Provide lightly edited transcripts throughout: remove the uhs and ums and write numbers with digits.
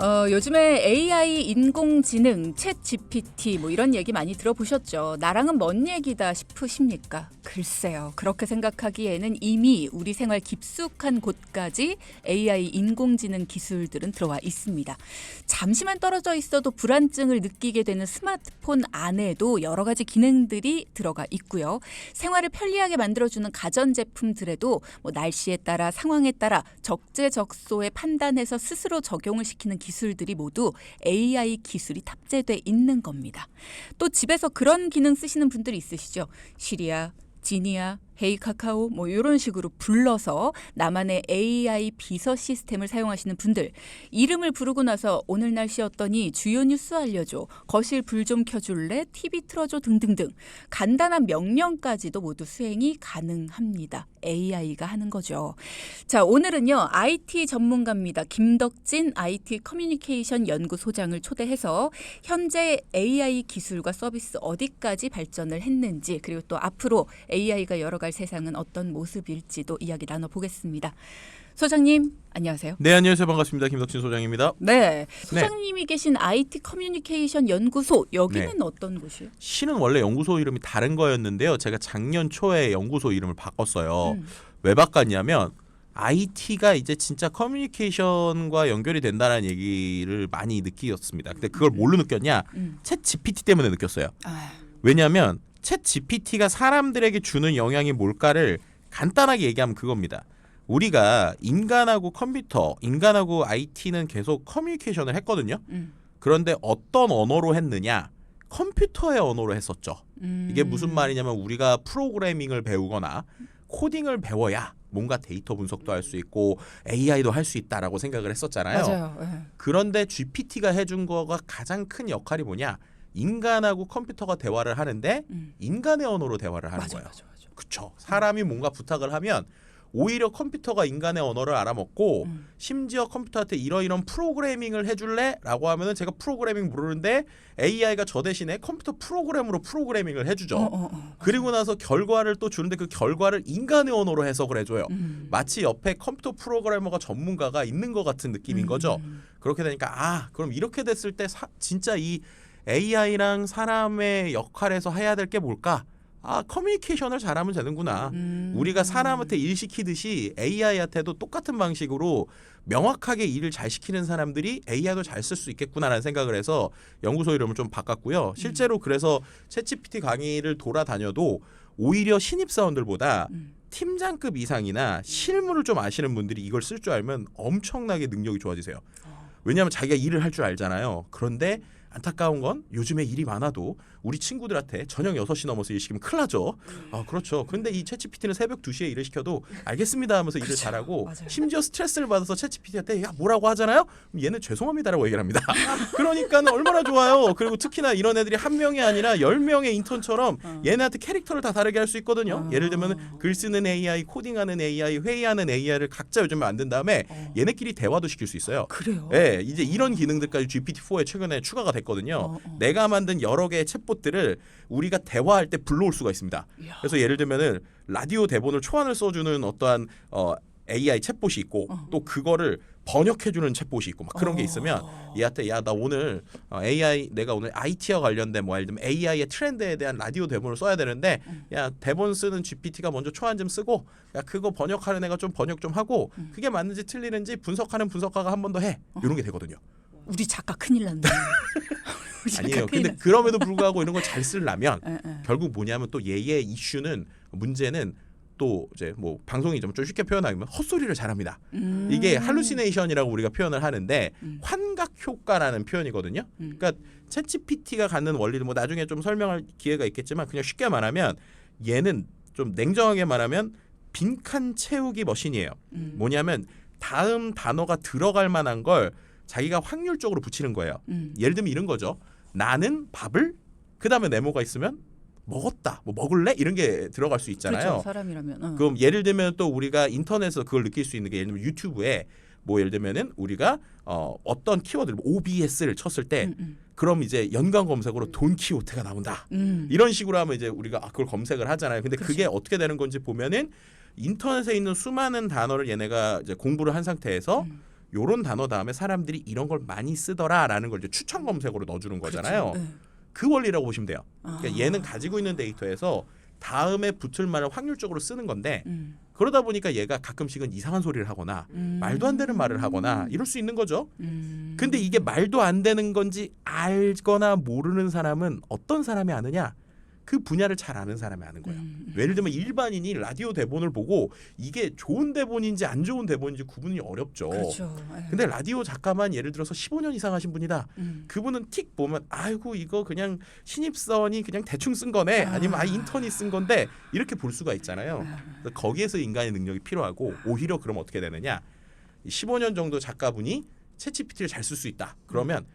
요즘에 AI 인공지능, 챗 GPT 뭐 이런 얘기 많이 들어보셨죠? 나랑은 먼 얘기다 싶으십니까? 글쎄요. 그렇게 생각하기에는 이미 우리 생활 깊숙한 곳까지 AI 인공지능 기술들은 들어와 있습니다. 잠시만 떨어져 있어도 불안증을 느끼게 되는 스마트폰 안에도 여러 가지 기능들이 들어가 있고요. 생활을 편리하게 만들어주는 가전제품들에도 뭐 날씨에 따라 상황에 따라 적재적소에 판단해서 스스로 적용을 시키는 기술들이 모두 AI 기술이 탑재돼 있는 겁니다. 또 집에서 그런 기능 쓰시는 분들이 있으시죠? 시리아, 지니아, 헤이 카카오 뭐 이런 식으로 불러서 나만의 AI 비서 시스템을 사용하시는 분들, 이름을 부르고 나서 오늘 날씨 어떠니, 주요 뉴스 알려줘, 거실 불 좀 켜줄래, TV 틀어줘 등등등 간단한 명령까지도 모두 수행이 가능합니다. AI가 하는 거죠. 자, 오늘은요 IT 전문가입니다. 김덕진 IT 커뮤니케이션 연구소장을 초대해서 현재 AI 기술과 서비스 어디까지 발전을 했는지, 그리고 또 앞으로 AI가 열어갈 세상은 어떤 모습일지도 이야기 나눠보겠습니다. 소장님 안녕하세요. 네, 안녕하세요. 반갑습니다. 김덕진 소장입니다. 네, 소장님이 계신 IT 커뮤니케이션 연구소, 여기는 어떤 곳이에요? 실은 원래 연구소 이름이 다른 거였는데요. 제가 작년 초에 연구소 이름을 바꿨어요. 왜 바꿨냐면 IT가 이제 진짜 커뮤니케이션과 연결이 된다는 얘기를 많이 느꼈습니다. 근데 그걸 뭘로 느꼈냐? 챗 GPT 때문에 느꼈어요. 왜냐하면 챗 GPT가 사람들에게 주는 영향이 뭘까를 간단하게 얘기하면 그겁니다. 우리가 인간하고 컴퓨터, 인간하고 IT는 계속 커뮤니케이션을 했거든요. 그런데 어떤 언어로 했느냐? 컴퓨터의 언어로 했었죠. 이게 무슨 말이냐면 우리가 프로그래밍을 배우거나 코딩을 배워야 뭔가 데이터 분석도 할 수 있고 AI도 할 수 있다라고 생각을 했었잖아요. 맞아요. 네. 그런데 GPT가 해준 거가 가장 큰 역할이 뭐냐? 인간하고 컴퓨터가 대화를 하는데 인간의 언어로 대화를 하는 거예요. 맞아. 그렇죠. 사람이 뭔가 부탁을 하면 오히려 컴퓨터가 인간의 언어를 알아먹고 심지어 컴퓨터한테 이런 프로그래밍을 해줄래? 라고 하면은 제가 프로그래밍 모르는데 AI가 저 대신에 컴퓨터 프로그램으로 프로그래밍을 해주죠. 그리고 나서 결과를 또 주는데 그 결과를 인간의 언어로 해석을 해줘요. 마치 옆에 컴퓨터 프로그래머가 전문가가 있는 것 같은 느낌인 거죠. 그렇게 되니까 그럼 이렇게 됐을 때 진짜 이 AI랑 사람의 역할에서 해야 될 게 뭘까? 커뮤니케이션을 잘하면 되는구나. 우리가 사람한테 일 시키듯이 AI한테도 똑같은 방식으로 명확하게 일을 잘 시키는 사람들이 AI도 잘 쓸 수 있겠구나라는 생각을 해서 연구소 이름을 좀 바꿨고요. 실제로 그래서 챗GPT 강의를 돌아다녀도 오히려 신입사원들보다 팀장급 이상이나 실무를 좀 아시는 분들이 이걸 쓸 줄 알면 엄청나게 능력이 좋아지세요. 왜냐하면 자기가 일을 할 줄 알잖아요. 그런데 안타까운 건 요즘에 일이 많아도 우리 친구들한테 저녁 6시 넘어서 일 시키면 큰일 나죠. 그렇죠. 근데 이 챗GPT는 새벽 2시에 일을 시켜도 알겠습니다 하면서 일을 잘하고 맞아요. 심지어 스트레스를 받아서 챗GPT한테 뭐라고 하잖아요. 그럼 얘는 죄송합니다라고 얘기를 합니다. 그러니까 얼마나 좋아요. 그리고 특히나 이런 애들이 한 명이 아니라 10명의 인턴처럼 얘네한테 캐릭터를 다 다르게 할 수 있거든요. 예를 들면 글 쓰는 AI, 코딩하는 AI, 회의하는 AI를 각자 요즘에 만든 다음에 얘네끼리 대화도 시킬 수 있어요. 그래요? 네, 이제 이런 기능들까지 GPT-4에 최근에 추가가 됐거든요. 내가 만든 여러 개의 챗봇들을 우리가 대화할 때 불러올 수가 있습니다. 그래서 예를 들면은 라디오 대본을 초안을 써주는 어떠한 AI 챗봇이 있고 또 그거를 번역해주는 챗봇이 있고 막 그런 게 있으면 얘한테 나 오늘 내가 오늘 IT와 관련된 예를 들면 AI의 트렌드에 대한 라디오 대본을 써야 되는데 대본 쓰는 GPT가 먼저 초안 좀 쓰고 그거 번역하는 애가 좀 번역 좀 하고 그게 맞는지 틀리는지 분석하는 분석가가 한 번 더 해. 이런 게 되거든요. 우리 작가 큰일 났네. 아니에요. 근데 그럼에도 불구하고 이런 걸 잘 쓰려면 결국 뭐냐면 또 얘의 문제는 또 이제 뭐 방송이 좀 쉽게 표현하면 헛소리를 잘합니다. 이게 할루시네이션이라고 우리가 표현을 하는데 환각 효과라는 표현이거든요. 그러니까 챗GPT가 갖는 원리를 뭐 나중에 좀 설명할 기회가 있겠지만 그냥 쉽게 말하면 얘는 좀 냉정하게 말하면 빈칸 채우기 머신이에요. 뭐냐면 다음 단어가 들어갈 만한 걸 자기가 확률적으로 붙이는 거예요. 예를 들면 이런 거죠. 나는 밥을 그다음에 네모가 있으면 먹었다. 뭐 먹을래? 이런 게 들어갈 수 있잖아요. 그렇죠. 사람이라면. 그럼 예를 들면 또 우리가 인터넷에서 그걸 느낄 수 있는 게 예를 들면 유튜브에 뭐 예를 들면은 우리가 어떤 키워드를 OBS를 쳤을 때 그럼 이제 연관 검색어로 돈키호테가 나온다. 이런 식으로 하면 이제 우리가 그걸 검색을 하잖아요. 근데 그렇죠. 그게 어떻게 되는 건지 보면은 인터넷에 있는 수많은 단어를 얘네가 이제 공부를 한 상태에서 요런 단어 다음에 사람들이 이런 걸 많이 쓰더라라는 걸 이제 추천 검색어로 넣어주는 거잖아요. 그렇죠. 네. 그 원리라고 보시면 돼요. 그러니까 아. 얘는 가지고 있는 데이터에서 다음에 붙을 말을 확률적으로 쓰는 건데 음. 그러다 보니까 얘가 가끔씩은 이상한 소리를 하거나 말도 안 되는 말을 하거나 이럴 수 있는 거죠. 근데 이게 말도 안 되는 건지 알거나 모르는 사람은 어떤 사람이 아느냐? 그 분야를 잘 아는 사람이 아는 거예요. 예를 들면 일반인이 라디오 대본을 보고 이게 좋은 대본인지 안 좋은 대본인지 구분이 어렵죠. 그렇죠. 근데 라디오 작가만 예를 들어서 15년 이상 하신 분이다. 그분은 틱 보면 아이고 이거 그냥 신입사원이 그냥 대충 쓴 거네. 아니면 인턴이 쓴 건데 이렇게 볼 수가 있잖아요. 그래서 거기에서 인간의 능력이 필요하고 오히려 그럼 어떻게 되느냐. 15년 정도 작가분이 챗GPT를 잘 쓸 수 있다. 그러면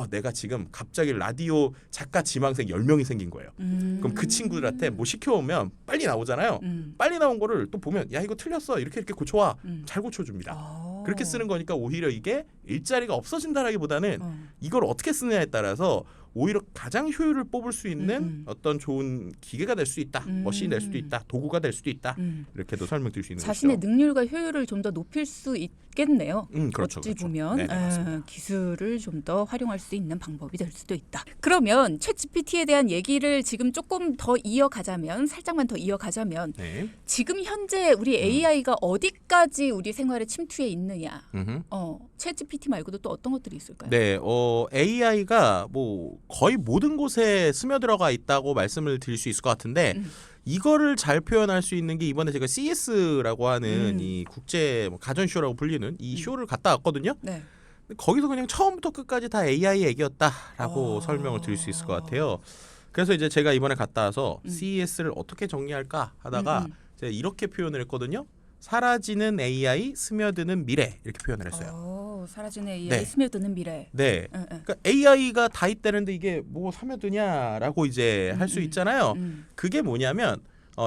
내가 지금 갑자기 라디오 작가 지망생 10명이 생긴 거예요. 그럼 그 친구들한테 뭐 시켜오면 빨리 나오잖아요. 빨리 나온 거를 또 보면 야 이거 틀렸어. 이렇게 고쳐와. 잘 고쳐줍니다. 그렇게 쓰는 거니까 오히려 이게 일자리가 없어진다라기보다는 이걸 어떻게 쓰느냐에 따라서 오히려 가장 효율을 뽑을 수 있는 어떤 좋은 기계가 될 수 있다. 머신이 될 수도 있다. 도구가 될 수도 있다. 이렇게도 설명드릴 수 있는 자신의 것이죠. 능률과 효율을 좀 더 높일 수 있겠네요. 그렇죠. 어찌 그렇죠. 보면 네네, 맞습니다. 기술을 좀 더 활용할 수 있는 방법이 될 수도 있다. 그러면 챗GPT에 대한 얘기를 지금 조금 더 이어가자면 살짝만 더 이어가자면 네. 지금 현재 우리 AI가 어디까지 우리 생활에 침투해 있느냐. 챗GPT 말고도 또 어떤 것들이 있을까요? 네, AI가 뭐 거의 모든 곳에 스며들어가 있다고 말씀을 드릴 수 있을 것 같은데 이거를 잘 표현할 수 있는 게 이번에 제가 CES라고 하는 이 국제 가전쇼라고 불리는 이 쇼를 갔다 왔거든요. 네. 거기서 그냥 처음부터 끝까지 다 AI 얘기였다라고 설명을 드릴 수 있을 것 같아요. 그래서 이제 제가 이번에 갔다 와서 CES를 어떻게 정리할까 하다가 제가 이렇게 표현을 했거든요. 사라지는 AI, 스며드는 미래 이렇게 표현을 했어요. 사라지는 AI, 네. 스며드는 미래. 네. 그러니까 AI가 다 있다는데 이게 뭐 스며드냐라고 이제 할 수 있잖아요. 그게 뭐냐면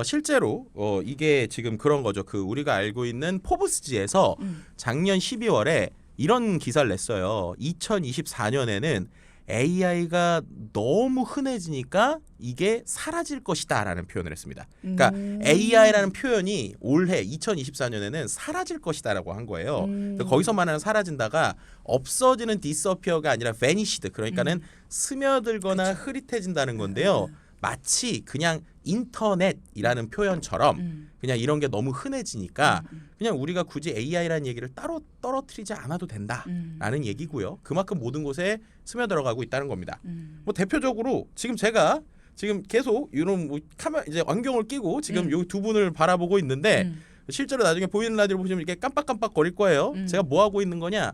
실제로 이게 지금 그런 거죠. 그 우리가 알고 있는 포브스지에서 작년 12월에 이런 기사를 냈어요. 2024년에는 AI가 너무 흔해지니까 이게 사라질 것이다라는 표현을 했습니다. 그러니까 AI라는 표현이 올해 2024년에는 사라질 것이다라고 한 거예요. 그래서 거기서 말하는 사라진다가 없어지는 disappear가 아니라 vanished 그러니까는 스며들거나 흐릿해진다는 건데요. 마치 그냥 인터넷이라는 표현처럼 그냥 이런 게 너무 흔해지니까 그냥 우리가 굳이 AI라는 얘기를 따로 떨어뜨리지 않아도 된다라는 얘기고요. 그만큼 모든 곳에 스며들어가고 있다는 겁니다. 뭐 대표적으로 지금 제가 지금 계속 이런 뭐 카메라 이제 안경을 끼고 지금 요 두 분을 바라보고 있는데 실제로 나중에 보이는 라디오 보시면 이렇게 깜빡깜빡 거릴 거예요. 제가 뭐 하고 있는 거냐?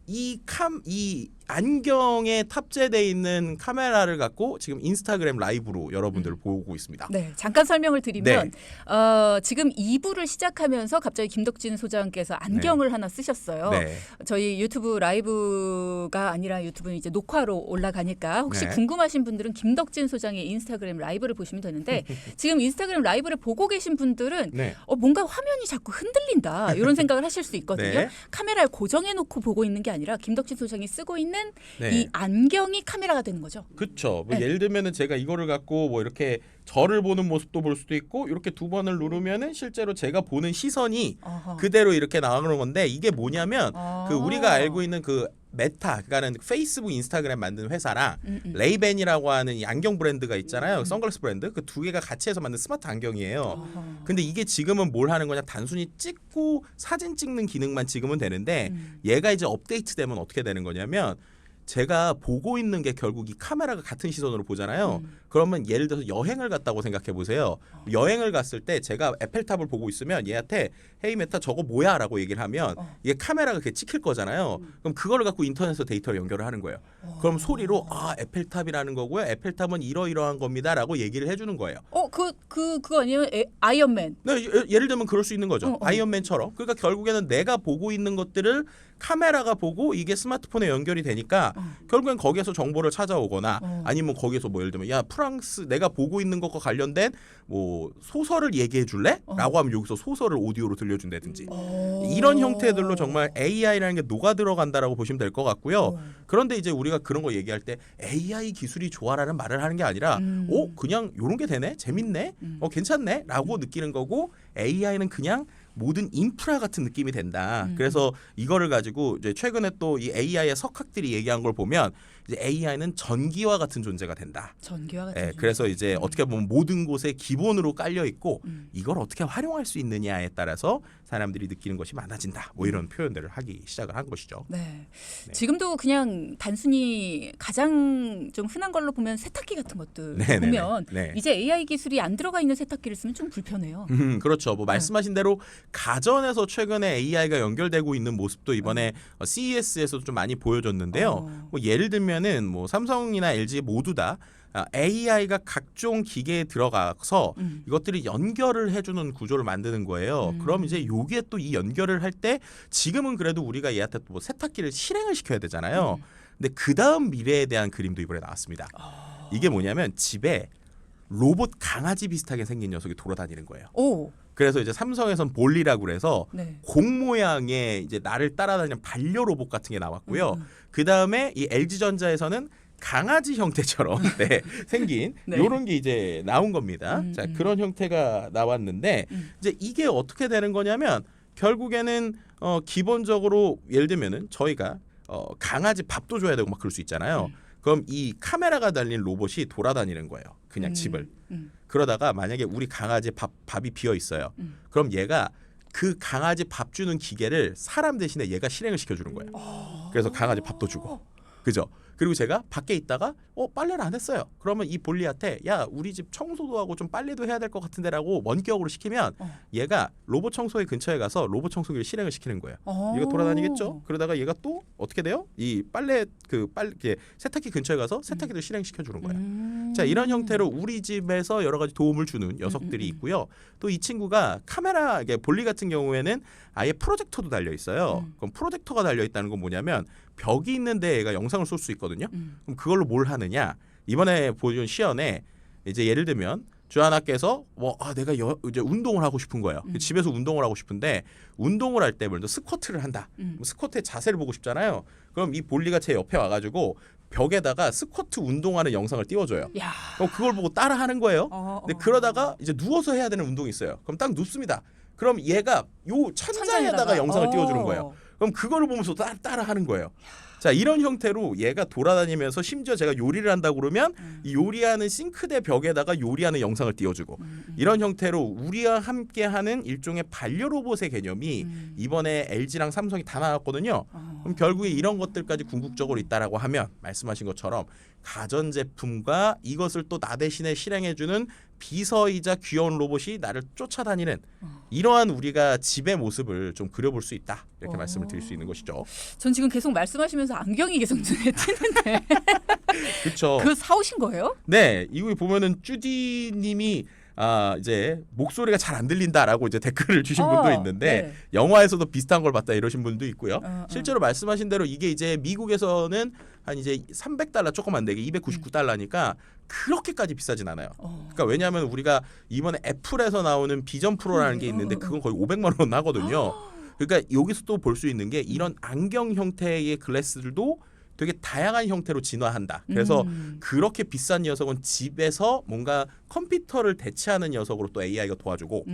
이 안경에 탑재되어 있는 카메라를 갖고 지금 인스타그램 라이브로 여러분들을 보고 있습니다. 네, 잠깐 설명을 드리면 지금 2부를 시작하면서 갑자기 김덕진 소장께서 안경을 하나 쓰셨어요. 네. 저희 유튜브 라이브가 아니라 유튜브는 이제 녹화로 올라가니까 혹시 네. 궁금하신 분들은 김덕진 소장의 인스타그램 라이브를 보시면 되는데 지금 인스타그램 라이브를 보고 계신 분들은 네. 뭔가 화면이 자꾸 흔들린다 이런 생각을 하실 수 있거든요. 네. 카메라를 고정해 놓고 보고 있는 게 아니라 김덕진 소장이 쓰고 있는 네. 이 안경이 카메라가 되는 거죠. 그렇죠. 뭐 네. 예를 들면은 제가 이거를 갖고 뭐 이렇게 저를 보는 모습도 볼 수도 있고 이렇게 두 번을 누르면은 실제로 제가 보는 시선이 어허. 그대로 이렇게 나가는 건데 이게 뭐냐면 아. 그 우리가 알고 있는 그 메타 그러니까는 페이스북, 인스타그램 만드는 회사랑 레이벤이라고 하는 이 안경 브랜드가 있잖아요. 선글라스 브랜드 그 두 개가 같이 해서 만든 스마트 안경이에요. 어허. 근데 이게 지금은 뭘 하는 거냐 단순히 찍고 사진 찍는 기능만 지금은 되는데 얘가 이제 업데이트되면 어떻게 되는 거냐면 제가 보고 있는 게 결국 이 카메라가 같은 시선으로 보잖아요. 그러면 예를 들어서 여행을 갔다고 생각해 보세요. 여행을 갔을 때 제가 에펠탑을 보고 있으면 얘한테 헤이 메타 저거 뭐야? 라고 얘기를 하면 이게 카메라가 그게 찍힐 거잖아요. 그럼 그거를 갖고 인터넷에서 데이터를 연결을 하는 거예요. 그럼 소리로 에펠탑이라는 거고요. 에펠탑은 이러이러한 겁니다. 라고 얘기를 해주는 거예요. 그거 아니에요? 아이언맨. 네, 예를 들면 그럴 수 있는 거죠. 아이언맨처럼. 그러니까 결국에는 내가 보고 있는 것들을 카메라가 보고 이게 스마트폰에 연결이 되니까 결국엔 거기에서 정보를 찾아오거나 아니면 거기에서 뭐 예를 들면 야 프랑스 내가 보고 있는 것과 관련된 뭐 소설을 얘기해 줄래? 라고 하면 여기서 소설을 오디오로 들려준다든지 이런 형태들로 정말 AI라는 게 녹아 들어간다라고 보시면 될 것 같고요. 그런데 이제 우리가 그런 거 얘기할 때 AI 기술이 좋아라는 말을 하는 게 아니라 그냥 요런 게 되네? 재밌네? 괜찮네? 라고 느끼는 거고 AI는 그냥 모든 인프라 같은 느낌이 된다. 그래서 이거를 가지고 이제 최근에 또 이 AI의 석학들이 얘기한 걸 보면 이제 AI는 전기와 같은 존재가 된다. 전기와 같은. 예, 그래서 이제 어떻게 보면 모든 곳에 기본으로 깔려 있고 이걸 어떻게 활용할 수 있느냐에 따라서 사람들이 느끼는 것이 많아진다. 뭐 이런 표현들을 하기 시작을 한 것이죠. 네. 지금도 그냥 단순히 가장 좀 흔한 걸로 보면 세탁기 같은 것들 네네네. 보면 네. 이제 AI 기술이 안 들어가 있는 세탁기를 쓰면 좀 불편해요. 그렇죠. 뭐 말씀하신 대로 가전에서 최근에 AI가 연결되고 있는 모습도 이번에 CES에서도 좀 많이 보여줬는데요. 뭐 예를 들면은 뭐 삼성이나 LG 모두 다 AI가 각종 기계에 들어가서 이것들이 연결을 해주는 구조를 만드는 거예요. 그럼 이제 요게 또 이 연결을 할 때 지금은 그래도 우리가 얘한테 뭐 세탁기를 실행을 시켜야 되잖아요. 근데 그 다음 미래에 대한 그림도 이번에 나왔습니다. 이게 뭐냐면 집에 로봇 강아지 비슷하게 생긴 녀석이 돌아다니는 거예요. 오. 그래서 이제 삼성에선 볼리라고 그래서 네. 공 모양의 이제 나를 따라다니는 반려 로봇 같은 게 나왔고요. 그 다음에 이 LG전자에서는 강아지 형태처럼 네, 생긴 네. 이런 게 이제 나온 겁니다. 자, 그런 형태가 나왔는데 이제 이게 어떻게 되는 거냐면 결국에는 기본적으로 예를 들면은 저희가 강아지 밥도 줘야 되고 막 그럴 수 있잖아요. 그럼 이 카메라가 달린 로봇이 돌아다니는 거예요. 그냥 집을. 그러다가 만약에 우리 강아지 밥이 비어 있어요. 그럼 얘가 그 강아지 밥 주는 기계를 사람 대신에 얘가 실행을 시켜주는 거예요. 그래서 강아지 밥도 주고. 그죠? 그리고 제가 밖에 있다가 빨래를 안 했어요. 그러면 이 볼리한테 야 우리 집 청소도 하고 좀 빨래도 해야 될 것 같은데라고 원격으로 시키면 얘가 로봇 청소기 근처에 가서 로봇 청소기를 실행을 시키는 거예요. 얘가 돌아다니겠죠? 그러다가 얘가 또 어떻게 돼요? 이 세탁기 근처에 가서 세탁기를 실행시켜 주는 거예요. 자, 이런 형태로 우리 집에서 여러 가지 도움을 주는 녀석들이 있고요. 또 이 친구가 카메라, 볼리 같은 경우에는 아예 프로젝터도 달려 있어요. 그럼 프로젝터가 달려 있다는 건 뭐냐면 벽이 있는데 얘가 영상을 쏠 수 있거든요. 그럼 그걸로 뭘 하느냐? 이번에 보여준 시연에 이제 예를 들면 주하나께서 내가 이제 운동을 하고 싶은 거예요. 집에서 운동을 하고 싶은데 운동을 할 때 먼저 스쿼트를 한다. 스쿼트의 자세를 보고 싶잖아요. 그럼 이 볼리가 제 옆에 와가지고 벽에다가 스쿼트 운동하는 영상을 띄워줘요. 야. 그럼 그걸 보고 따라하는 거예요. 근데 그러다가 이제 누워서 해야 되는 운동이 있어요. 그럼 딱 눕습니다. 그럼 얘가 요 천장에다가 영상을 띄워주는 거예요. 그럼 그거를 보면서 따라하는 거예요. 자, 이런 형태로 얘가 돌아다니면서 심지어 제가 요리를 한다고 그러면 이 요리하는 싱크대 벽에다가 요리하는 영상을 띄워주고 이런 형태로 우리와 함께하는 일종의 반려로봇의 개념이 이번에 LG랑 삼성이 다 나왔거든요. 그럼 결국에 이런 것들까지 궁극적으로 있다라고 하면 말씀하신 것처럼 가전제품과 이것을 또 나 대신에 실행해주는 비서이자 귀여운 로봇이 나를 쫓아다니는 이러한 우리가 집의 모습을 좀 그려볼 수 있다. 이렇게 말씀을 드릴 수 있는 것이죠. 전 지금 계속 말씀하시면서 안경이 계속 눈에 띄는데 그렇죠. 그거 사오신 거예요? 네, 이거 보면은 쭈디님이 이제 목소리가 잘 안 들린다라고 이제 댓글을 주신 분도 있는데 네. 영화에서도 비슷한 걸 봤다 이러신 분도 있고요. 실제로 말씀하신 대로 이게 이제 미국에서는 한 이제 $300 조금 안 되게 $299니까 그렇게까지 비싸진 않아요. 그러니까 왜냐하면 우리가 이번에 애플에서 나오는 비전 프로라는 게 있는데 그건 거의 500만 원 하거든요. 그러니까 여기서 또 볼 수 있는 게 이런 안경 형태의 글래스들도 되게 다양한 형태로 진화한다. 그래서 그렇게 비싼 녀석은 집에서 뭔가 컴퓨터를 대체하는 녀석으로 또 AI가 도와주고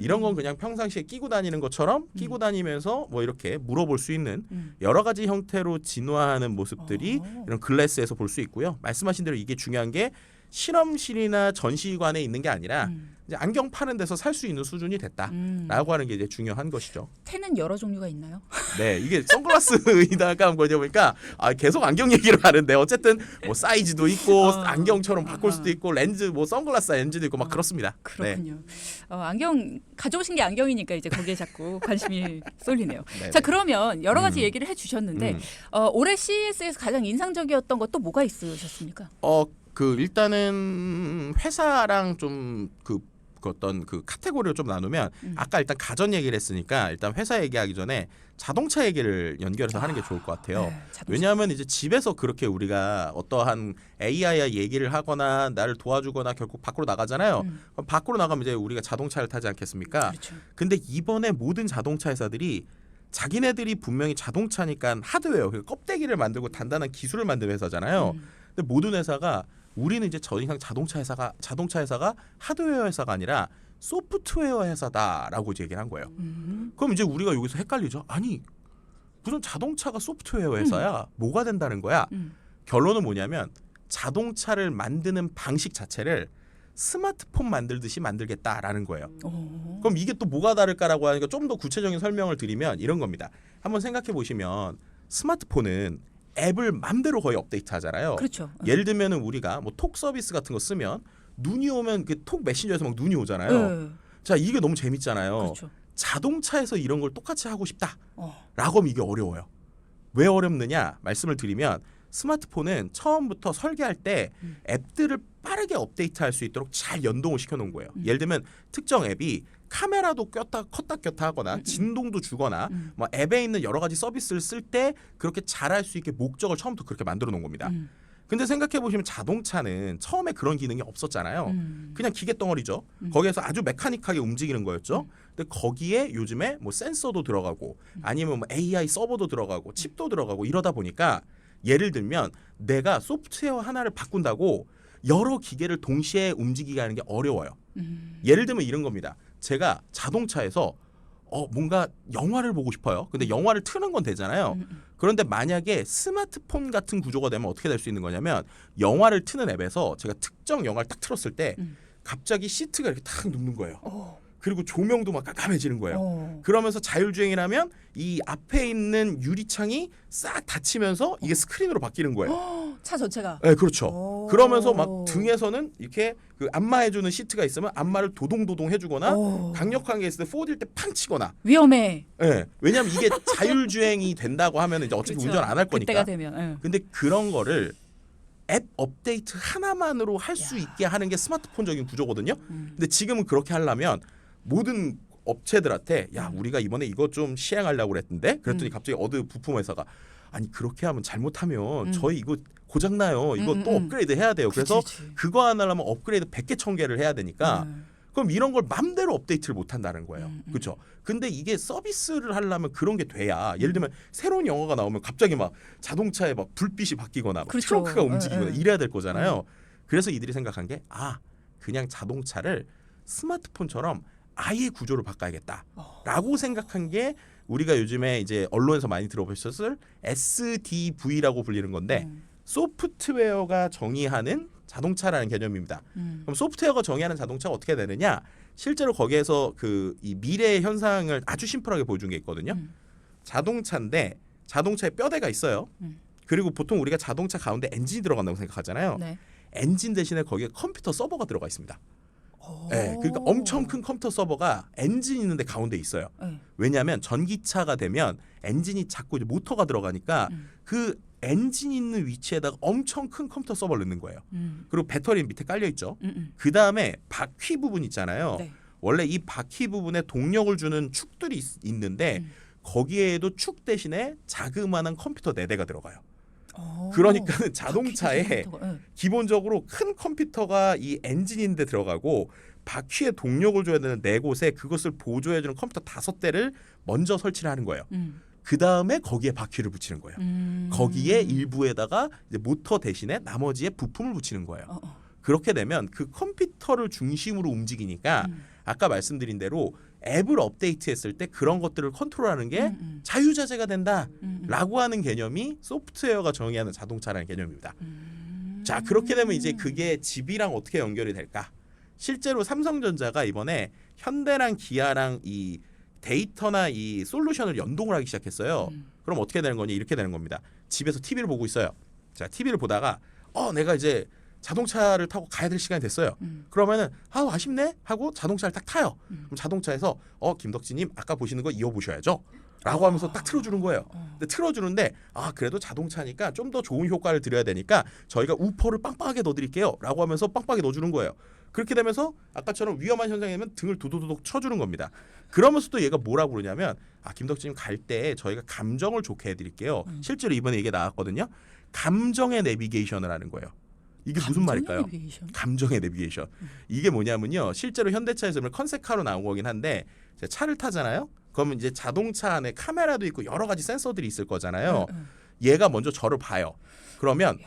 이런 건 그냥 평상시에 끼고 다니는 것처럼 끼고 다니면서 뭐 이렇게 물어볼 수 있는 여러 가지 형태로 진화하는 모습들이 이런 글래스에서 볼 수 있고요. 말씀하신 대로 이게 중요한 게 실험실이나 전시관에 있는 게 아니라 이제 안경 파는 데서 살 수 있는 수준이 됐다라고 하는 게 이제 중요한 것이죠. 텐은 여러 종류가 있나요? 네, 이게 선글라스이다가 뭐냐 보니까 계속 안경 얘기를 하는데 어쨌든 뭐 사이즈도 있고 안경처럼 바꿀 수도 있고 렌즈 뭐 선글라스 렌즈도 있고 막 그렇습니다. 그렇군요. 네. 안경 가져오신 게 안경이니까 이제 거기에 자꾸 관심이 쏠리네요. 네네. 자, 그러면 여러 가지 얘기를 해주셨는데 올해 CES에서 가장 인상적이었던 것도 뭐가 있으셨습니까? 일단은 회사랑 좀 어떤 그 카테고리를 좀 나누면 아까 일단 가전 얘기를 했으니까 일단 회사 얘기하기 전에 자동차 얘기를 연결해서 하는 게 좋을 것 같아요. 네, 왜냐하면 이제 집에서 그렇게 우리가 어떠한 AI와 얘기를 하거나 나를 도와주거나 결국 밖으로 나가잖아요. 그럼 밖으로 나가면 이제 우리가 자동차를 타지 않겠습니까? 그렇죠. 근데 이번에 모든 자동차 회사들이 자기네들이 분명히 자동차니까 하드웨어, 껍데기를 만들고 단단한 기술을 만드는 회사잖아요. 근데 모든 회사가 우리는 이제 더 이상 자동차 회사가 하드웨어 회사가 아니라 소프트웨어 회사다라고 이제 얘기를 한 거예요. 그럼 이제 우리가 여기서 헷갈리죠. 아니 무슨 자동차가 소프트웨어 회사야? 뭐가 된다는 거야? 결론은 뭐냐면 자동차를 만드는 방식 자체를 스마트폰 만들듯이 만들겠다라는 거예요. 그럼 이게 또 뭐가 다를까라고 하니까 좀 더 구체적인 설명을 드리면 이런 겁니다. 한번 생각해 보시면 스마트폰은 앱을 맘대로 거의 업데이트 하잖아요. 그렇죠. 예를 들면은 우리가 뭐 톡 서비스 같은 거 쓰면 눈이 오면 그 톡 메신저에서 막 눈이 오잖아요. 자, 이게 너무 재밌잖아요. 그렇죠. 자동차에서 이런 걸 똑같이 하고 싶다라고 하면 이게 어려워요. 왜 어렵느냐 말씀을 드리면 스마트폰은 처음부터 설계할 때 앱들을 빠르게 업데이트할 수 있도록 잘 연동을 시켜놓은 거예요. 예를 들면 특정 앱이 카메라도 껐다 꼈다 하거나 진동도 주거나 뭐 앱에 있는 여러 가지 서비스를 쓸 때 그렇게 잘할 수 있게 목적을 처음부터 그렇게 만들어 놓은 겁니다. 근데 생각해 보시면 자동차는 처음에 그런 기능이 없었잖아요. 그냥 기계 덩어리죠. 거기에서 아주 메카닉하게 움직이는 거였죠. 근데 거기에 요즘에 뭐 센서도 들어가고 아니면 뭐 AI 서버도 들어가고 칩도 들어가고 이러다 보니까 예를 들면 내가 소프트웨어 하나를 바꾼다고 여러 기계를 동시에 움직이게 하는 게 어려워요. 예를 들면 이런 겁니다. 제가 자동차에서 뭔가 영화를 보고 싶어요. 근데 영화를 트는 건 되잖아요. 그런데 만약에 스마트폰 같은 구조가 되면 어떻게 될 수 있는 거냐면 영화를 트는 앱에서 제가 특정 영화를 딱 틀었을 때 갑자기 시트가 이렇게 탁 눕는 거예요. 그리고 조명도 막 깜깜해지는 거예요. 그러면서 자율주행이라면 이 앞에 있는 유리창이 싹 닫히면서 이게 스크린으로 바뀌는 거예요. 차 전체가. 네, 그렇죠. 그러면서 막 등에서는 이렇게 그 안마해주는 시트가 있으면 안마를 도동도동 해주거나 강력한 게 있을 때 4D일 때 팡 치거나. 위험해. 네, 왜냐하면 이게 자율주행이 된다고 하면 이제 어차피 그렇죠. 운전 안 할 거니까. 그때가 되면. 근데 그런 거를 앱 업데이트 하나만으로 할 수 있게 하는 게 스마트폰적인 구조거든요. 근데 지금은 그렇게 하려면 모든 업체들한테 야 우리가 이번에 이거 좀 시행하려고 그랬는데 그랬더니 갑자기 어느 부품 회사가 아니 그렇게 하면 잘못하면 저희 이거 고장나요. 이거 또 업그레이드 해야 돼요. 그래서 그거 하나 하려면 업그레이드 100개 1000개를 해야 되니까 그럼 이런 걸 맘대로 업데이트를 못 한다는 거예요. 그렇죠? 근데 이게 서비스를 하려면 그런 게 돼야 예를 들면 새로운 영화가 나오면 갑자기 막 자동차에 막 불빛이 바뀌거나 막 그렇죠. 트렁크가 움직이거나 이래야 될 거잖아요. 그래서 이들이 생각한 게 그냥 자동차를 스마트폰처럼 아예 구조를 바꿔야겠다라고 생각한 게 우리가 요즘에 이제 언론에서 많이 들어보셨을 SDV라고 불리는 건데 소프트웨어가 정의하는 자동차라는 개념입니다. 그럼 소프트웨어가 정의하는 자동차가 어떻게 되느냐? 실제로 거기에서 그 이 미래의 현상을 아주 심플하게 보여준 게 있거든요. 자동차인데 자동차에 뼈대가 있어요. 그리고 보통 우리가 자동차 가운데 엔진이 들어간다고 생각하잖아요. 네. 엔진 대신에 거기에 컴퓨터 서버가 들어가 있습니다. 네, 그러니까 엄청 큰 컴퓨터 서버가 엔진 있는데 가운데 있어요. 왜냐하면 전기차가 되면 엔진이 자꾸 이제 모터가 들어가니까 그 엔진 있는 위치에다가 엄청 큰 컴퓨터 서버를 넣는 거예요. 그리고 배터리 밑에 깔려 있죠. 그 다음에 바퀴 부분 있잖아요. 네. 원래 이 바퀴 부분에 동력을 주는 축들이 있는데 거기에도 축 대신에 자그마한 컴퓨터 4대가 들어가요. 그러니까 자동차에 기본적으로 큰 컴퓨터가 이 엔진인데 들어가고 바퀴에 동력을 줘야 되는 4곳에 그것을 보조해주는 컴퓨터 5대를 먼저 설치를 하는 거예요. 그 다음에 거기에 바퀴를 붙이는 거예요. 거기에 일부에다가 이제 모터 대신에 나머지에 부품을 붙이는 거예요. 그렇게 되면 그 컴퓨터를 중심으로 움직이니까 아까 말씀드린 대로 앱을 업데이트했을 때 그런 것들을 컨트롤하는 게 자유자재가 된다라고 하는 개념이 소프트웨어가 정의하는 자동차라는 개념입니다. 자, 그렇게 되면 이제 그게 집이랑 어떻게 연결이 될까? 실제로 삼성전자가 이번에 현대랑 기아랑 이 데이터나 이 솔루션을 연동을 하기 시작했어요. 그럼 어떻게 되는 거니? 이렇게 되는 겁니다. 집에서 TV를 보고 있어요. 자, TV를 보다가 내가 이제 자동차를 타고 가야 될 시간이 됐어요. 그러면은 아쉽네 하고 자동차를 딱 타요. 그럼 자동차에서 김덕진님 아까 보시는 거 이어보셔야죠. 라고 하면서 딱 틀어주는 거예요. 근데 틀어주는데 그래도 자동차니까 좀 더 좋은 효과를 드려야 되니까 저희가 우퍼를 빵빵하게 넣어드릴게요. 라고 하면서 빵빵하게 넣어주는 거예요. 그렇게 되면서 아까처럼 위험한 현상이 되면 등을 도도도독 쳐주는 겁니다. 그러면서 또 얘가 뭐라고 그러냐면 김덕진님 갈 때 저희가 감정을 좋게 해드릴게요. 실제로 이번에 이게 나왔거든요. 감정의 내비게이션을 하는 거예요. 이게 무슨 말일까요? 내비게이션? 감정의 내비게이션. 이게 뭐냐면요. 실제로 현대차에서 컨셉카로 나온 거긴 한데 차를 타잖아요. 그러면 이제 자동차 안에 카메라도 있고 여러 가지 센서들이 있을 거잖아요. 얘가 먼저 저를 봐요. 그러면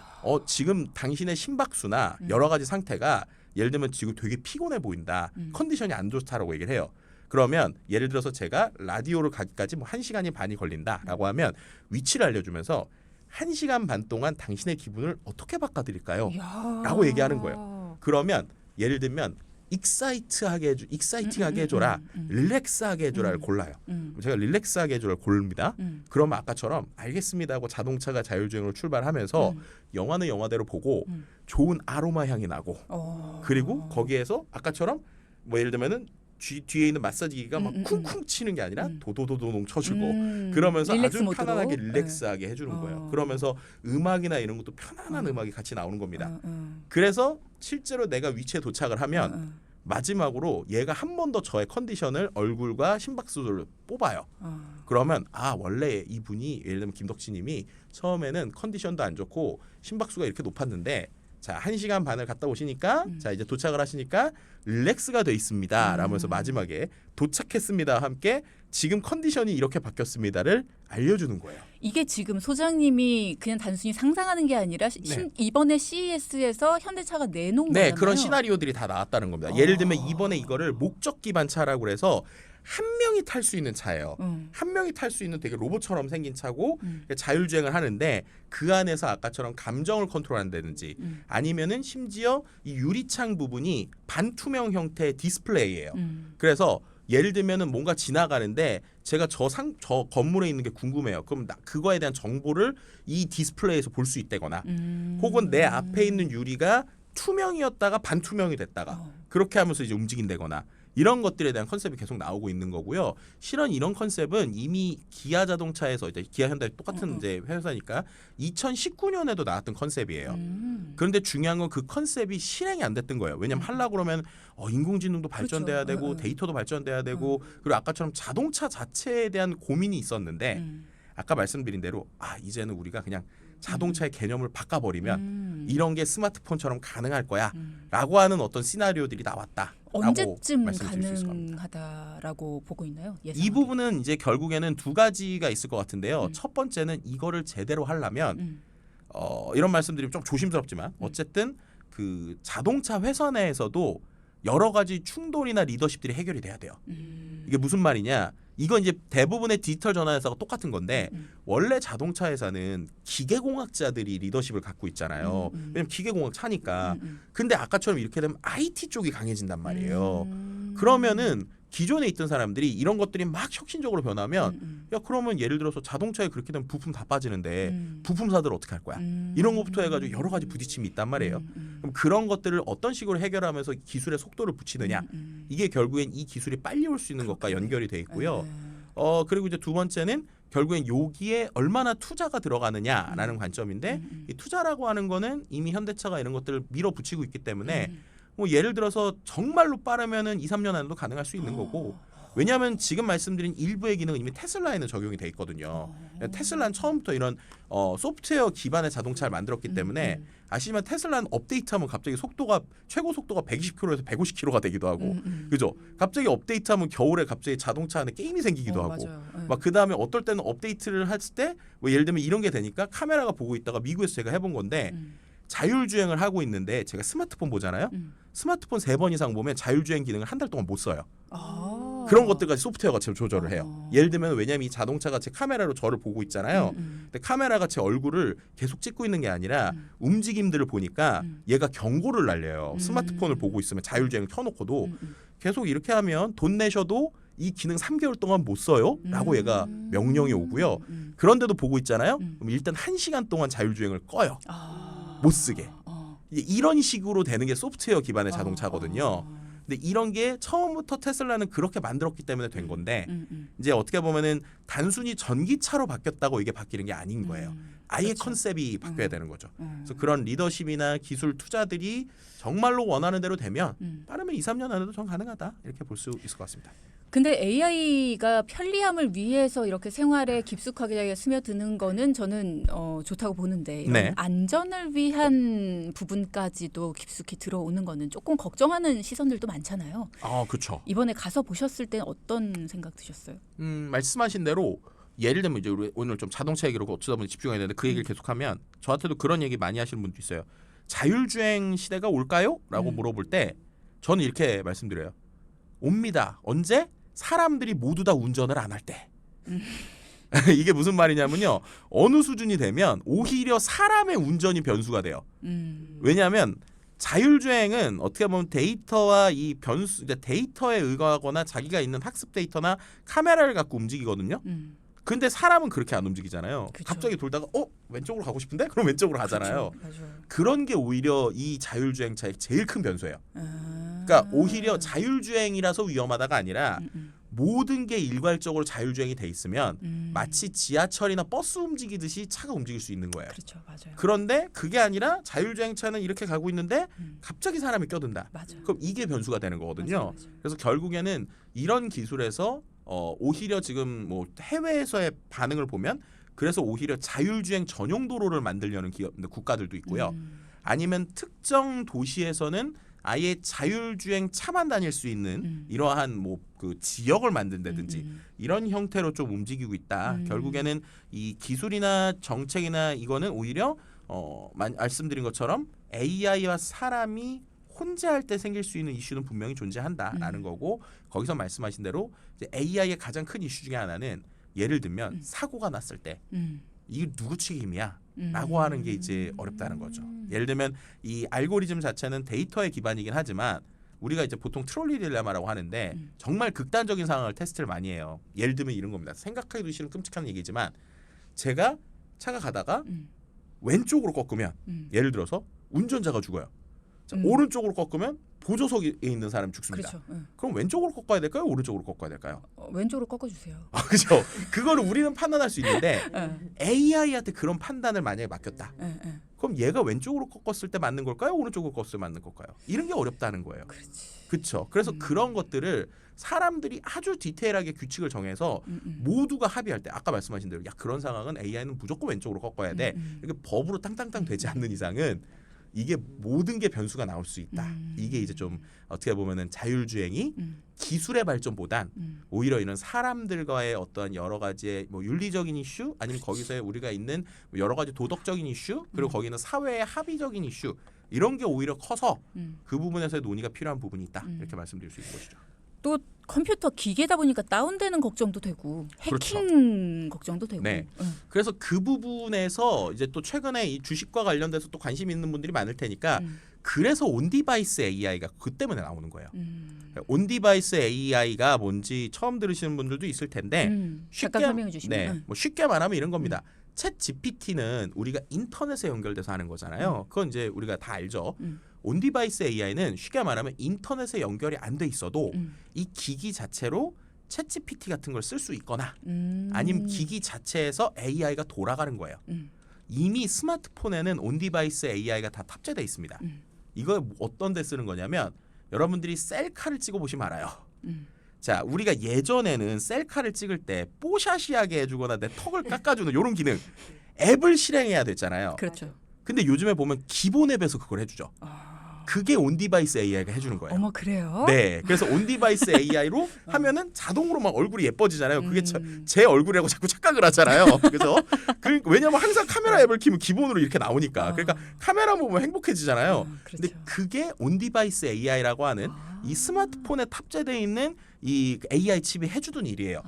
지금 당신의 심박수나 여러 가지 상태가 예를 들면 지금 되게 피곤해 보인다. 컨디션이 안 좋다라고 얘기를 해요. 그러면 예를 들어서 제가 라디오를 가기까지 뭐 1시간이 반이 걸린다라고 하면 위치를 알려주면서 1시간 반 동안 당신의 기분을 어떻게 바꿔드릴까요? 라고 얘기하는 거예요. 그러면 예를 들면 익사이팅하게 해줘라, 릴렉스하게 해줘라를 골라요. 제가 릴렉스하게 해줘라를 고릅니다. 그러면 아까처럼 알겠습니다 하고 자동차가 자율주행으로 출발하면서 영화는 영화대로 보고 좋은 아로마 향이 나고 그리고 거기에서 아까처럼 뭐 예를 들면은 뒤에 있는 마사지기가 막 쿵쿵 치는 게 아니라 도도도도동 쳐주고 그러면서 아주 모드로. 편안하게 릴렉스하게 해주는 거예요. 그러면서 음악이나 이런 것도 편안한 음악이 같이 나오는 겁니다. 그래서 실제로 내가 위치에 도착을 하면 마지막으로 얘가 한 번 더 저의 컨디션을 얼굴과 심박수를 뽑아요. 그러면 원래 이분이 예를 들면 김덕진님이 처음에는 컨디션도 안 좋고 심박수가 이렇게 높았는데 자 1시간 반을 갔다 오시니까 자 이제 도착을 하시니까 릴렉스가 돼 있습니다 라면서 마지막에 도착했습니다 함께 지금 컨디션이 이렇게 바뀌었습니다를 알려주는 거예요. 이게 지금 소장님이 그냥 단순히 상상하는 게 아니라 이번에 CES에서 현대차가 내놓은 거잖아요. 그런 시나리오들이 다 나왔다는 겁니다. 예를 들면 이번에 이거를 목적 기반 차라고 그래서 한 명이 탈 수 있는 차예요. 한 명이 탈 수 있는 되게 로봇처럼 생긴 차고 자율주행을 하는데 그 안에서 아까처럼 감정을 컨트롤한다든지 아니면은 심지어 이 유리창 부분이 반투명 형태의 디스플레이예요. 그래서 예를 들면은 뭔가 지나가는데 제가 저 건물에 있는 게 궁금해요. 그럼 그거에 대한 정보를 이 디스플레이에서 볼 수 있다거나 혹은 내 앞에 있는 유리가 투명이었다가 반투명이 됐다가 그렇게 하면서 이제 움직인다거나 이런 것들에 대한 컨셉이 계속 나오고 있는 거고요. 실은 이런 컨셉은 이미 기아 자동차에서 이제 기아 현대 똑같은 이제 회사니까 2019년에도 나왔던 컨셉이에요. 그런데 중요한 건 그 컨셉이 실행이 안 됐던 거예요. 왜냐면 하려고 그러면 인공지능도 발전돼야 되고 데이터도 발전돼야 되고 그리고 아까처럼 자동차 자체에 대한 고민이 있었는데 아까 말씀드린 대로 이제는 우리가 그냥 자동차의 개념을 바꿔버리면 이런 게 스마트폰처럼 가능할 거야 라고 하는 어떤 시나리오들이 나왔다. 언제쯤 가능하다라고 보고 있나요? 이 부분은 이제 결국에는 두 가지가 있을 것 같은데요. 첫 번째는 이거를 제대로 하려면 이런 말씀드리면 좀 조심스럽지만 어쨌든 그 자동차 회사 내에서도 여러 가지 충돌이나 리더십들이 해결이 돼야 돼요. 이게 무슨 말이냐? 이건 이제 대부분의 디지털 전환 회사가 똑같은 건데 원래 자동차 회사는 기계공학자들이 리더십을 갖고 있잖아요. 왜냐면 기계공학 차니까. 근데 아까처럼 이렇게 되면 IT 쪽이 강해진단 말이에요. 그러면은 기존에 있던 사람들이 이런 것들이 막 혁신적으로 변하면 그러면 예를 들어서 자동차에 그렇게 되면 부품 다 빠지는데 부품사들 어떻게 할 거야? 이런 것부터 해가지고 여러 가지 부딪힘이 있단 말이에요. 그럼 그런 것들을 어떤 식으로 해결하면서 기술의 속도를 붙이느냐 이게 결국엔 이 기술이 빨리 올 수 있는 것과 연결이 돼 있고요. 그리고 이제 두 번째는 결국엔 여기에 얼마나 투자가 들어가느냐라는 관점인데 이 투자라고 하는 거는 이미 현대차가 이런 것들을 밀어붙이고 있기 때문에 뭐 예를 들어서 정말로 빠르면은 2, 3년 안에도 가능할 수 있는 거고 왜냐하면 지금 말씀드린 일부의 기능은 이미 테슬라에는 적용이 돼 있거든요. 테슬라는 처음부터 이런 소프트웨어 기반의 자동차를 만들었기 때문에 아시지만 테슬라는 업데이트하면 갑자기 최고 속도가 120km에서 150km가 되기도 하고 그죠? 갑자기 업데이트하면 겨울에 갑자기 자동차 안에 게임이 생기기도 하고 막 그 다음에 어떨 때는 업데이트를 했을 때 뭐 예를 들면 이런 게 되니까 카메라가 보고 있다가 미국에서 제가 해본 건데 자율주행을 하고 있는데 제가 스마트폰 보잖아요. 스마트폰 3번 이상 보면 자율주행 기능을 한 달 동안 못 써요. 그런 것들까지 소프트웨어가 조절을 해요. 예를 들면 왜냐면 이 자동차가 제 카메라로 저를 보고 있잖아요. 근데 카메라가 제 얼굴을 계속 찍고 있는 게 아니라 움직임들을 보니까 얘가 경고를 날려요. 스마트폰을 보고 있으면 자율주행을 켜놓고도 계속 이렇게 하면 돈 내셔도 이 기능 3개월 동안 못 써요 라고 얘가 명령이 오고요. 그런데도 보고 있잖아요. 그럼 일단 1시간 동안 자율주행을 꺼요. 못 쓰게. 이런 식으로 되는 게 소프트웨어 기반의 자동차거든요. 근데 이런 게 처음부터 테슬라는 그렇게 만들었기 때문에 된 건데 이제 어떻게 보면은 단순히 전기차로 바뀌었다고 이게 바뀌는 게 아닌 거예요. 아예 그렇죠. 컨셉이 바뀌어야 되는 거죠. 그래서 그런 리더십이나 기술 투자들이 정말로 원하는 대로 되면 빠르면 2, 3년 안에도 전 가능하다 이렇게 볼 수 있을 것 같습니다. 근데 AI가 편리함을 위해서 이렇게 생활에 깊숙하게 스며드는 거는 저는 좋다고 보는데 이런 안전을 위한 부분까지도 깊숙이 들어오는 거는 조금 걱정하는 시선들도 많잖아요. 그렇죠. 이번에 가서 보셨을 때는 어떤 생각 드셨어요? 말씀하신 대로 예를 들면 이제 우리 오늘 좀 자동차 얘기로 어쩌다 보니 집중해야 되는데 그 얘기를 계속하면 저한테도 그런 얘기 많이 하시는 분도 있어요. 자율주행 시대가 올까요? 라고 물어볼 때 저는 이렇게 말씀드려요. 옵니다. 언제? 사람들이 모두 다 운전을 안 할 때. 이게 무슨 말이냐면요. 어느 수준이 되면 오히려 사람의 운전이 변수가 돼요. 왜냐하면 자율주행은 어떻게 보면 데이터와 이 변수, 데이터에 의거하거나 자기가 있는 학습 데이터나 카메라를 갖고 움직이거든요. 근데 사람은 그렇게 안 움직이잖아요. 그쵸. 갑자기 돌다가 왼쪽으로 가고 싶은데? 그럼 왼쪽으로 가잖아요. 그런 게 오히려 이 자율주행차의 제일 큰 변수예요. 그러니까 오히려 자율주행이라서 위험하다가 아니라 모든 게 일괄적으로 자율주행이 돼 있으면 마치 지하철이나 버스 움직이듯이 차가 움직일 수 있는 거예요. 그렇죠, 맞아요. 그런데 그게 아니라 자율주행차는 이렇게 가고 있는데 갑자기 사람이 껴든다. 맞아요. 그럼 이게 변수가 되는 거거든요. 맞아요. 그래서 결국에는 이런 기술에서 오히려 지금 뭐 해외에서의 반응을 보면 그래서 오히려 자율주행 전용 도로를 만들려는 국가들도 있고요. 아니면 특정 도시에서는 아예 자율주행 차만 다닐 수 있는 이러한 뭐 그 지역을 만든다든지 이런 형태로 좀 움직이고 있다. 결국에는 이 기술이나 정책이나 이거는 오히려 말씀드린 것처럼 AI와 사람이 혼자할 때 생길 수 있는 이슈는 분명히 존재한다라는 거고 거기서 말씀하신 대로 이제 AI의 가장 큰 이슈 중에 하나는 예를 들면 사고가 났을 때 이게 누구 책임이야? 라고 하는 게 이제 어렵다는 거죠. 예를 들면 이 알고리즘 자체는 데이터에 기반이긴 하지만 우리가 이제 보통 트롤리 딜레마라고 하는데 정말 극단적인 상황을 테스트를 많이 해요. 예를 들면 이런 겁니다. 생각하기도 싫은 끔찍한 얘기지만 제가 차가 가다가 왼쪽으로 꺾으면 예를 들어서 운전자가 죽어요. 자, 오른쪽으로 꺾으면 보조석에 있는 사람이 죽습니다. 그렇죠. 그럼 왼쪽으로 꺾어야 될까요? 오른쪽으로 꺾어야 될까요? 왼쪽으로 꺾어주세요. 그렇죠. 그거를 우리는 판단할 수 있는데 AI한테 그런 판단을 만약에 맡겼다. 그럼 얘가 왼쪽으로 꺾었을 때 맞는 걸까요? 오른쪽으로 꺾었을 때 맞는 걸까요? 이런 게 어렵다는 거예요. 그렇죠. 그래서 그런 것들을 사람들이 아주 디테일하게 규칙을 정해서 모두가 합의할 때 아까 말씀하신 대로 야 그런 상황은 AI는 무조건 왼쪽으로 꺾어야 돼. 이게 법으로 땅땅땅 되지 않는 이상은 이게 모든 게 변수가 나올 수 있다. 이게 이제 좀 어떻게 보면은 자율주행이 기술의 발전보단 오히려 이런 사람들과의 어떤 여러 가지의 뭐 윤리적인 이슈 아니면 거기서의 우리가 있는 여러 가지 도덕적인 이슈 그리고 거기는 사회의 합의적인 이슈 이런 게 오히려 커서 그 부분에서의 논의가 필요한 부분이 있다. 이렇게 말씀드릴 수 있는 것이죠. 또 컴퓨터 기계다 보니까 다운되는 걱정도 되고 해킹 그렇죠. 걱정도 되고. 네. 그래서 그 부분에서 이제 또 최근에 이 주식과 관련돼서 또 관심 있는 분들이 많을 테니까 그래서 온디바이스 AI가 그 때문에 나오는 거예요. 온디바이스 AI가 뭔지 처음 들으시는 분들도 있을 텐데 잠깐 설명해 주시면. 뭐 쉽게 말하면 이런 겁니다. 챗 GPT는 우리가 인터넷에 연결돼서 하는 거잖아요. 그건 이제 우리가 다 알죠. 온디바이스 AI는 쉽게 말하면 인터넷에 연결이 안 돼 있어도 이 기기 자체로 챗 GPT 같은 걸 쓸 수 있거나 아니면 기기 자체에서 AI가 돌아가는 거예요. 이미 스마트폰에는 온디바이스 AI가 다 탑재돼 있습니다. 이거 어떤 데 쓰는 거냐면 여러분들이 셀카를 찍어 보시면 알아요. 자, 우리가 예전에는 셀카를 찍을 때 뽀샤시하게 해주거나 내 턱을 깎아주는 이런 기능 앱을 실행해야 됐잖아요. 그렇죠. 근데 요즘에 보면 기본 앱에서 그걸 해주죠. 그게 온디바이스 AI가 해주는 거예요. 어머 그래요? 네, 그래서 온디바이스 AI로 하면은 자동으로 막 얼굴이 예뻐지잖아요. 그게 제 얼굴이라고 자꾸 착각을 하잖아요. 그래서 왜냐면 항상 카메라 앱을 키면 기본으로 이렇게 나오니까. 그러니까 카메라 보면 행복해지잖아요. 그렇죠. 근데 그게 온디바이스 AI라고 하는 이 스마트폰에 탑재되어 있는 이 AI 칩이 해주던 일이에요.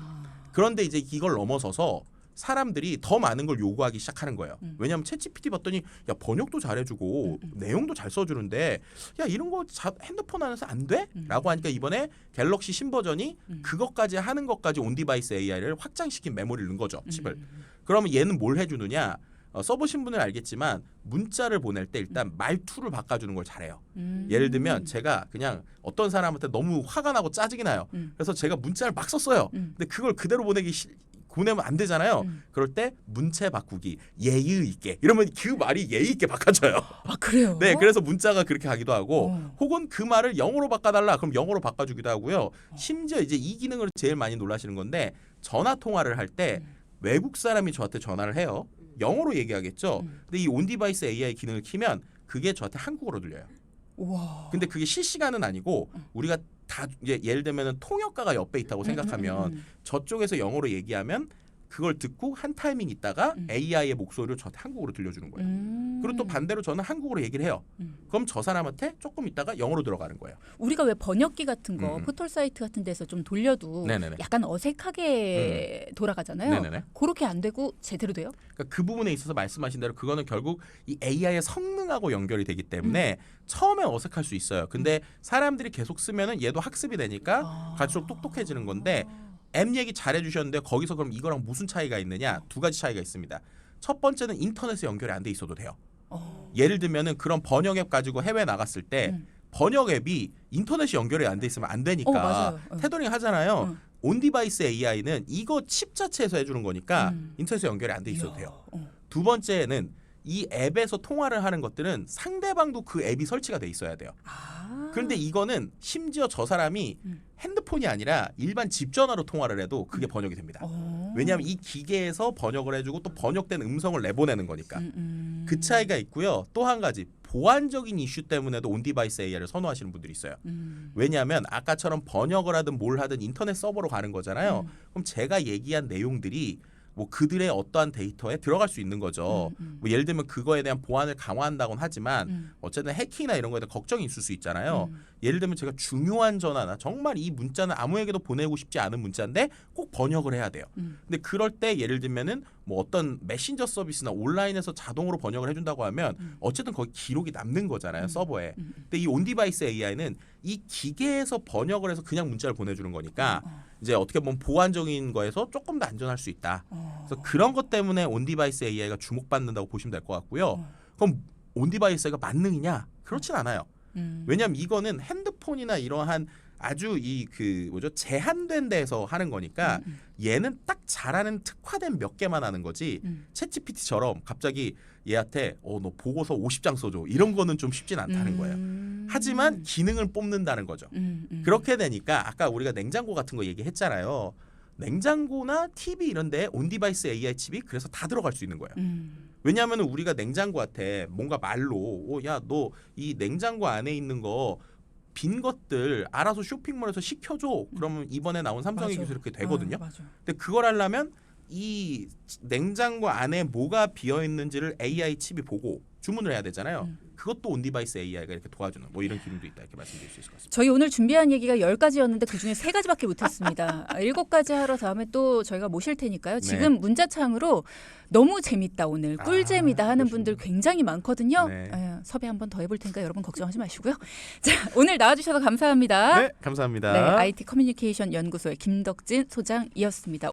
그런데 이제 이걸 넘어서서 사람들이 더 많은 걸 요구하기 시작하는 거예요. 왜냐하면 챗GPT 봤더니 야 번역도 잘해주고 내용도 잘 써주는데 야 이런 거 핸드폰 안에서 안 돼? 라고 하니까 이번에 갤럭시 신버전이 그것까지 하는 것까지 온디바이스 AI를 확장시킨 메모리를 넣은 거죠. 칩을. 그러면 얘는 뭘 해주느냐? 써보신 분은 알겠지만 문자를 보낼 때 일단 말투를 바꿔주는 걸 잘해요. 예를 들면 제가 그냥 어떤 사람한테 너무 화가 나고 짜증이 나요. 그래서 제가 문자를 막 썼어요. 근데 그걸 그대로 보내면 안 되잖아요. 그럴 때 문체 바꾸기 예의 있게 이러면 그 말이 예의 있게 바꿔져요. 아 그래요? 네, 그래서 문자가 그렇게 하기도 하고 혹은 그 말을 영어로 바꿔달라 그럼 영어로 바꿔주기도 하고요. 심지어 이제 이 기능을 제일 많이 놀라시는 건데 전화 통화를 할 때 외국 사람이 저한테 전화를 해요. 영어로 얘기하겠죠. 근데 이 온디바이스 AI 기능을 키면 그게 저한테 한국어로 들려요. 우와. 근데 그게 실시간은 아니고 우리가 다 이제 예를 들면은 통역가가 옆에 있다고 생각하면 저쪽에서 영어로 얘기하면 그걸 듣고 한 타이밍 있다가 AI의 목소리를 저한테 한국어로 들려주는 거예요. 그리고 또 반대로 저는 한국어로 얘기를 해요. 그럼 저 사람한테 조금 있다가 영어로 들어가는 거예요. 우리가 왜 번역기 같은 거 포털 사이트 같은 데서 좀 돌려도 네네네. 약간 어색하게 돌아가잖아요. 네네네. 그렇게 안 되고 제대로 돼요? 그러니까 그 부분에 있어서 말씀하신 대로 그거는 결국 이 AI의 성능하고 연결이 되기 때문에 처음에 어색할 수 있어요. 근데 사람들이 계속 쓰면은 얘도 학습이 되니까 갈수록 똑똑해지는 건데 앱 얘기 잘해주셨는데 거기서 그럼 이거랑 무슨 차이가 있느냐? 두 가지 차이가 있습니다. 첫 번째는 인터넷에 연결이 안 돼 있어도 돼요. 예를 들면은 그런 번역 앱 가지고 해외 나갔을 때 번역 앱이 인터넷이 연결이 안 돼 있으면 안 되니까 맞아요. 테더링 하잖아요. 온디바이스 AI는 이거 칩 자체에서 해주는 거니까 인터넷에 연결이 안 돼 있어도 돼요. 두 번째는 이 앱에서 통화를 하는 것들은 상대방도 그 앱이 설치가 돼 있어야 돼요. 그런데 이거는 심지어 저 사람이 핸드폰이 아니라 일반 집 전화로 통화를 해도 그게 번역이 됩니다. 왜냐하면 이 기계에서 번역을 해주고 또 번역된 음성을 내보내는 거니까. 그 차이가 있고요. 또 한 가지 보안적인 이슈 때문에도 온디바이스 AI를 선호하시는 분들이 있어요. 왜냐하면 아까처럼 번역을 하든 뭘 하든 인터넷 서버로 가는 거잖아요. 그럼 제가 얘기한 내용들이 뭐 그들의 어떠한 데이터에 들어갈 수 있는 거죠. 뭐 예를 들면 그거에 대한 보안을 강화한다곤 하지만 어쨌든 해킹이나 이런 거에 대한 걱정이 있을 수 있잖아요. 예를 들면 제가 중요한 전화나 정말 이 문자는 아무에게도 보내고 싶지 않은 문자인데 꼭 번역을 해야 돼요. 근데 그럴 때 예를 들면은 뭐 어떤 메신저 서비스나 온라인에서 자동으로 번역을 해준다고 하면 어쨌든 거기 기록이 남는 거잖아요. 서버에. 근데 이 온디바이스 AI는 이 기계에서 번역을 해서 그냥 문자를 보내주는 거니까 이제 어떻게 보면 보안적인 거에서 조금 더 안전할 수 있다. 그래서 그런 것 때문에 온디바이스 AI가 주목받는다고 보시면 될 것 같고요. 그럼 온디바이스가 만능이냐? 그렇진 않아요. 왜냐하면 이거는 핸드폰이나 이러한 아주 이 그 뭐죠 제한된 데서 하는 거니까 얘는 딱 잘하는 특화된 몇 개만 하는 거지 챗GPT처럼 갑자기 얘한테 너 보고서 50장 써줘 이런 거는 좀 쉽진 않다는 거예요. 하지만 기능을 뽑는다는 거죠. 그렇게 되니까 아까 우리가 냉장고 같은 거 얘기했잖아요. 냉장고나 TV 이런 데 온디바이스 AI 칩이 그래서 다 들어갈 수 있는 거예요. 왜냐하면 우리가 냉장고한테 뭔가 말로 야 너 이 냉장고 안에 있는 거 빈 것들 알아서 쇼핑몰에서 시켜줘. 그러면 이번에 나온 삼성의 기술 이렇게 되거든요. 근데 그걸 하려면 이 냉장고 안에 뭐가 비어 있는지를 AI 칩이 보고 주문을 해야 되잖아요. 그것도 온디바이스 AI가 이렇게 도와주는 뭐 이런 기능도 있다 이렇게 말씀드릴 수 있을 것 같습니다. 저희 오늘 준비한 얘기가 10가지였는데 그중에 3가지밖에 못했습니다. 7가지 하러 다음에 또 저희가 모실 테니까요. 지금 문자창으로 너무 재밌다 오늘 꿀잼이다 하는 분들 굉장히 많거든요. 섭외 한번 더 해볼 테니까 여러분 걱정하지 마시고요. 자, 오늘 나와주셔서 감사합니다. 네, 감사합니다. 네, IT 커뮤니케이션 연구소의 김덕진 소장이었습니다.